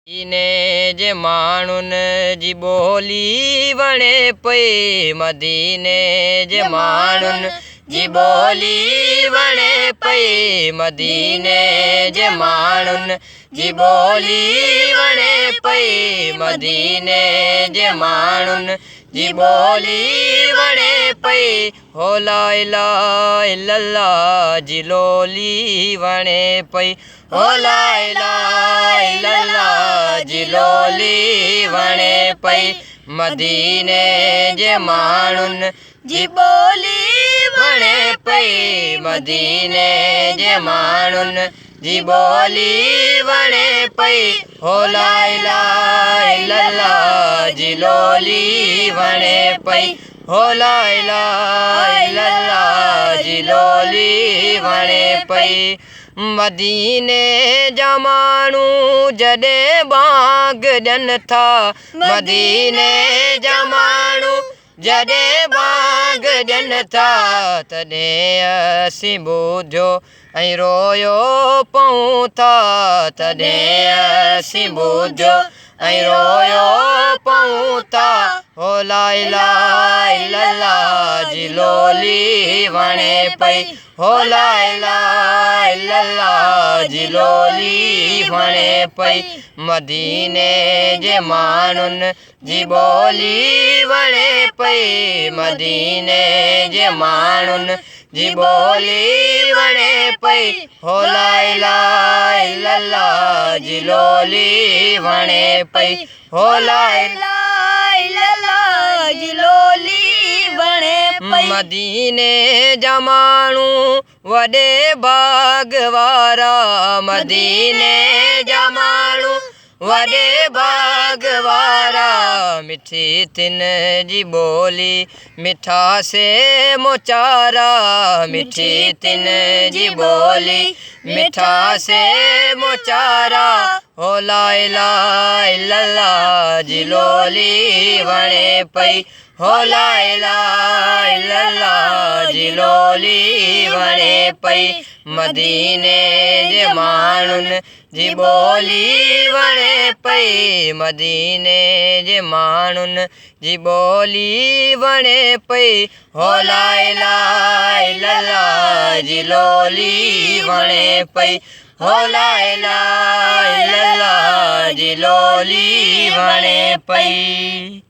मदीने जे माण्हुनि जी ॿोली वणे पई। मदीने जे माण्हुनि जी ॿोली वणे पई। मदीने जे माण्हुनि जी ॿोली वणे पई। मदीने जे माण्हुनि जी ॿोली वणे पई। हो ला इलाहा इल्लल्लाह जी लोली वणे पई। हो ला इलाहा इल्लल्लाह जी लोली वणे पई। मदीने जे माण्हुनि जी ॿोली वणे पई। मदीने जे माण्हुनि जी ॿोली वणे पई। हो ला इलाहा इल्लल्लाह जी लोली वणे पई। हो ला इलाहा इल्लल्लाह जी लोली वणे पई। मदीने जा माण्हू जॾहिं बांग ॾियनि था। मदीने जा माण्हू जॾहिं बांग ॾियनि था। तॾहिं असीं ॿुधियो ऐं रोयो पऊं था। तॾहिं असीं ॿुधियो ऐं रोयो पऊं था। हो ला इलाहा इल्लल्लाह जी लोली वणे पई। हो ला इलाहा इल्लल्लाह जी लोली वणे पई। मदीने जे माण्हुनि जी ॿोली वणे पई। मदीने जे माण्हुनि जी ॿोली वणे पई। हो ला इलाहा इल्लल्लाह जी लोली वणे पई। हो ला इलाहा इल्लल्लाह जी लोली वणे पई। मदीने जा माण्हू वॾे बाग वारा। मदीने जा माण्हू वॾे बाग वारा। मिठी तिन जी ॿोली मिठा से मोचारा। मिठी तिन जी ॿोली मिठा से मोचारा। हो ला इलाहा इल्लल्लाह जी लोली वणे पई। हो ला इलाहा इल्लल्लाह जी लोली वणे पई। मदीने जे माण्हुनि जी ॿोली वणे पई। मदीने जे माण्हुनि जी ॿोली वणे पई। हो ला इलाहा इल्लल्लाह जी लोली वणे पई। हो ला इलाहा इल्लल्लाह जी लोली वणे पई।